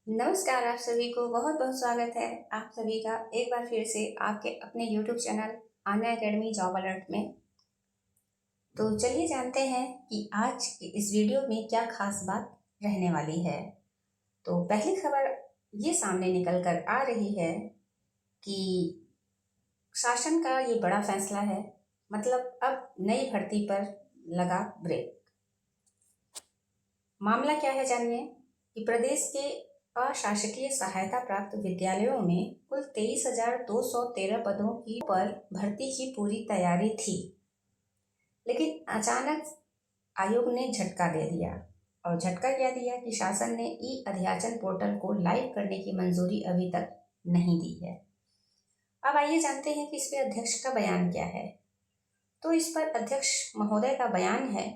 नमस्कार, आप सभी को बहुत बहुत स्वागत है आप सभी का एक बार फिर से आपके अपने YouTube चैनल आना एकेडमी जॉब अलर्ट में। तो चलिए जानते हैं कि आज की इस वीडियो में क्या खास बात रहने वाली है। तो पहली खबर ये सामने निकल कर आ रही है कि शासन का ये बड़ा फैसला है, मतलब अब नई भर्ती पर लगा ब्रेक। मामला क्या है जानिए कि प्रदेश के अशासकीय सहायता प्राप्त विद्यालयों में कुल 23,213 पदों की पर भर्ती की पूरी तैयारी थी, लेकिन अचानक आयोग ने झटका दे दिया। और झटका क्या दिया कि शासन ने ई अध्याचन पोर्टल को लाइव करने की मंजूरी अभी तक नहीं दी है। अब आइए जानते हैं कि इस पर अध्यक्ष का बयान क्या है। तो इस पर अध्यक्ष महोदय का बयान है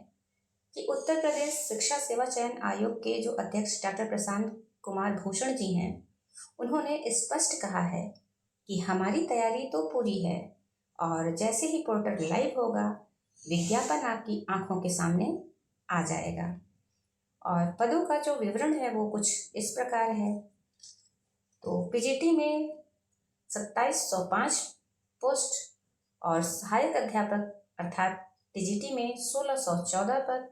कि उत्तर प्रदेश शिक्षा सेवा चयन आयोग के जो अध्यक्ष डॉक्टर प्रशांत कुमार भूषण जी हैं, उन्होंने स्पष्ट कहा है कि हमारी तैयारी तो पूरी है और जैसे ही पोर्टल लाइव होगा विज्ञापन आपकी आंखों के सामने आ जाएगा। और पदों का जो विवरण है वो कुछ इस प्रकार है। तो पीजीटी में 2705 पोस्ट और सहायक अध्यापक अर्थात टीजीटी में 1614 पद,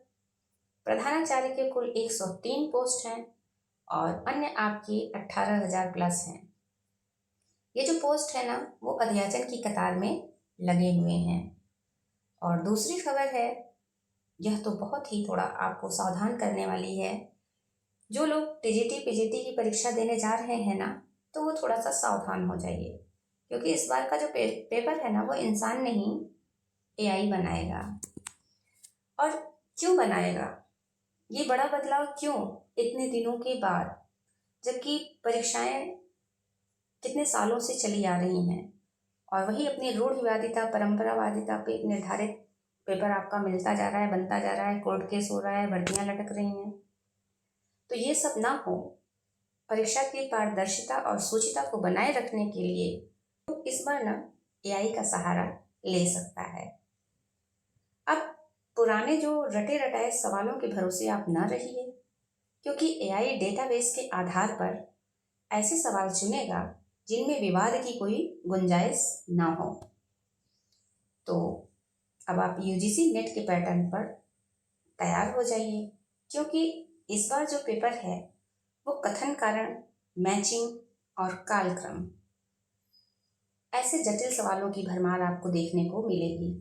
प्रधानाचार्य के कुल 103 पोस्ट हैं और अन्य आपकी 18,000 प्लस हैं। ये जो पोस्ट है ना वो अध्याचन की कतार में लगे हुए हैं। और दूसरी खबर है, यह तो बहुत ही थोड़ा आपको सावधान करने वाली है। जो लोग टीजीटी पीजीटी की परीक्षा देने जा रहे हैं ना, तो वो थोड़ा सा सावधान हो जाइए, क्योंकि इस बार का जो पेपर है ना वो इंसान नहीं एआई बनाएगा। और क्यों बनाएगा, ये बड़ा बदलाव क्यों इतने दिनों के बाद, जबकि परीक्षाएं कितने सालों से चली आ रही हैं और वही अपनी रूढ़िवादिता परंपरावादिता पे निर्धारित पेपर आपका मिलता जा रहा है, बनता जा रहा है, कोर्ट केस हो रहा है, भर्तियां लटक रही हैं। तो ये सब ना हो, परीक्षा की पारदर्शिता और सूचिता को बनाए रखने के लिए तो इस बार ना एआई का सहारा ले सकता है। अब पुराने जो रटे रटाए सवालों के भरोसे आप न रहिए, क्योंकि एआई डेटाबेस के आधार पर ऐसे सवाल चुनेगा जिनमें विवाद की कोई गुंजाइश ना हो। तो अब आप यूजीसी नेट के पैटर्न पर तैयार हो जाइए, क्योंकि इस बार जो पेपर है वो कथन कारण, मैचिंग और कालक्रम ऐसे जटिल सवालों की भरमार आपको देखने को मिलेगी।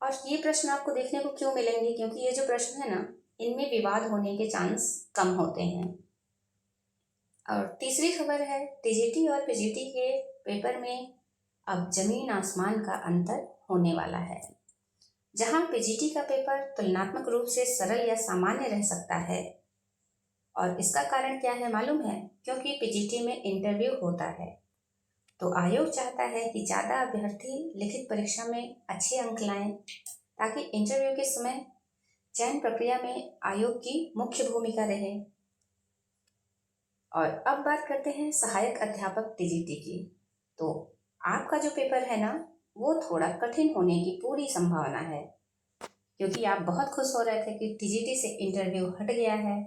और ये प्रश्न आपको देखने को क्यों मिलेंगे, क्योंकि ये जो प्रश्न है ना इनमें विवाद होने के चांस कम होते हैं। और तीसरी खबर है, टीजीटी और पीजीटी के पेपर में अब जमीन आसमान का अंतर होने वाला है। जहां पीजीटी का पेपर तुलनात्मक रूप से सरल या सामान्य रह सकता है, और इसका कारण क्या है मालूम है, क्योंकि पीजीटी में इंटरव्यू होता है। तो आयोग चाहता है कि ज़्यादा अभ्यर्थी लिखित परीक्षा में अच्छे अंक लाएं, ताकि इंटरव्यू के समय चयन प्रक्रिया में आयोग की मुख्य भूमिका रहे। और अब बात करते हैं सहायक अध्यापक टीजीटी की। तो आपका जो पेपर है ना वो थोड़ा कठिन होने की पूरी संभावना है, क्योंकि आप बहुत खुश हो रहे थे कि टीजीटी से इंटरव्यू हट गया है।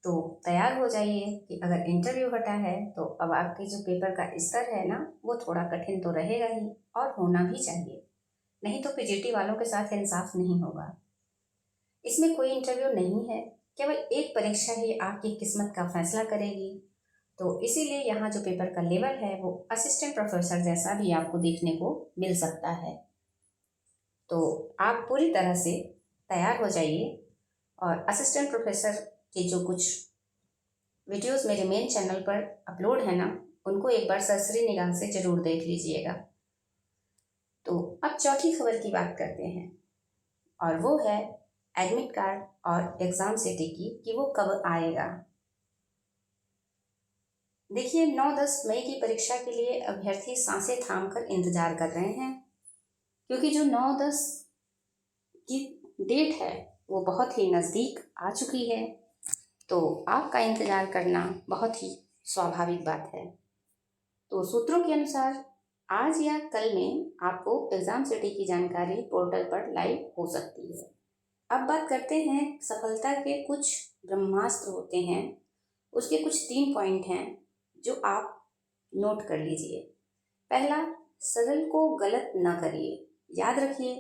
तो तैयार हो जाइए कि अगर इंटरव्यू हटा है तो अब आपके जो पेपर का स्तर है ना वो थोड़ा कठिन तो रहेगा ही, और होना भी चाहिए, नहीं तो पीजीटी वालों के साथ इंसाफ नहीं होगा। इसमें कोई इंटरव्यू नहीं है, केवल एक परीक्षा ही आपकी किस्मत का फैसला करेगी। तो इसीलिए यहाँ जो पेपर का लेवल है वो असिस्टेंट प्रोफेसर जैसा भी आपको देखने को मिल सकता है। तो आप पूरी तरह से तैयार हो जाइए, और असिस्टेंट प्रोफेसर के जो कुछ वीडियोस मेरे मेन चैनल पर अपलोड है ना उनको एक बार सरसरी निगाह से जरूर देख लीजिएगा। तो अब चौथी खबर की बात करते हैं, और वो है एडमिट कार्ड और एग्जाम सिटी की कि वो कब आएगा। देखिए 9-10 मई की परीक्षा के लिए अभ्यर्थी सांसें थाम कर इंतजार कर रहे हैं, क्योंकि जो 9-10 की डेट है वो बहुत ही नज़दीक आ चुकी है। तो आपका इंतजार करना बहुत ही स्वाभाविक बात है। तो सूत्रों के अनुसार आज या कल में आपको एग्जाम सिटी की जानकारी पोर्टल पर लाइव हो सकती है। अब बात करते हैं सफलता के कुछ ब्रह्मास्त्र होते हैं उसके कुछ 3 पॉइंट हैं जो आप नोट कर लीजिए। पहला, सरल को गलत ना करिए। याद रखिए,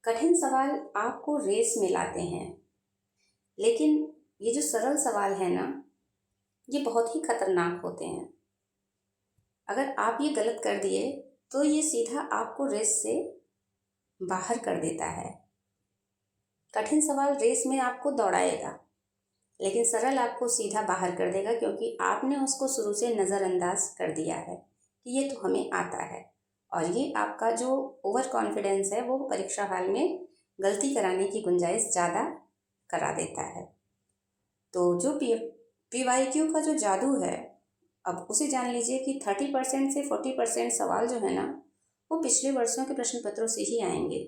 कठिन सवाल आपको रेस में लाते हैं, लेकिन ये जो सरल सवाल है ना, ये बहुत ही खतरनाक होते हैं। अगर आप ये गलत कर दिए तो ये सीधा आपको रेस से बाहर कर देता है। कठिन सवाल रेस में आपको दौड़ाएगा, लेकिन सरल आपको सीधा बाहर कर देगा, क्योंकि आपने उसको शुरू से नज़रअंदाज कर दिया है कि ये तो हमें आता है। और ये आपका जो ओवर कॉन्फिडेंस है वो परीक्षा हाल में गलती कराने की गुंजाइश ज़्यादा करा देता है। तो जो PYQ का जो जादू है, अब उसे जान लीजिए कि 30% से 40% सवाल जो है ना, वो पिछले वर्षों के प्रश्न पत्रों से ही आएंगे।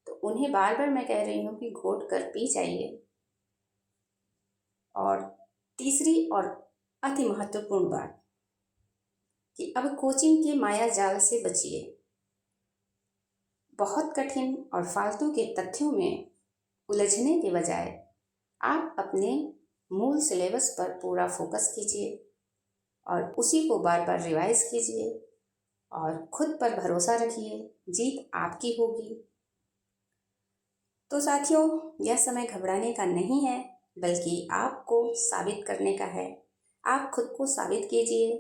तो उन्हें बार बार मैं कह रही हूँ कि घोट कर पी जाइए। और तीसरी और अति महत्वपूर्ण बात कि अब कोचिंग के माया जाल से बचिए। बहुत कठिन और फालतू के तथ्यों में उलझने के बजाय आप अपने मूल सिलेबस पर पूरा फोकस कीजिए और उसी को बार बार रिवाइज कीजिए और खुद पर भरोसा रखिए, जीत आपकी होगी। तो साथियों, यह समय घबराने का नहीं है, बल्कि आपको साबित करने का है। आप खुद को साबित कीजिए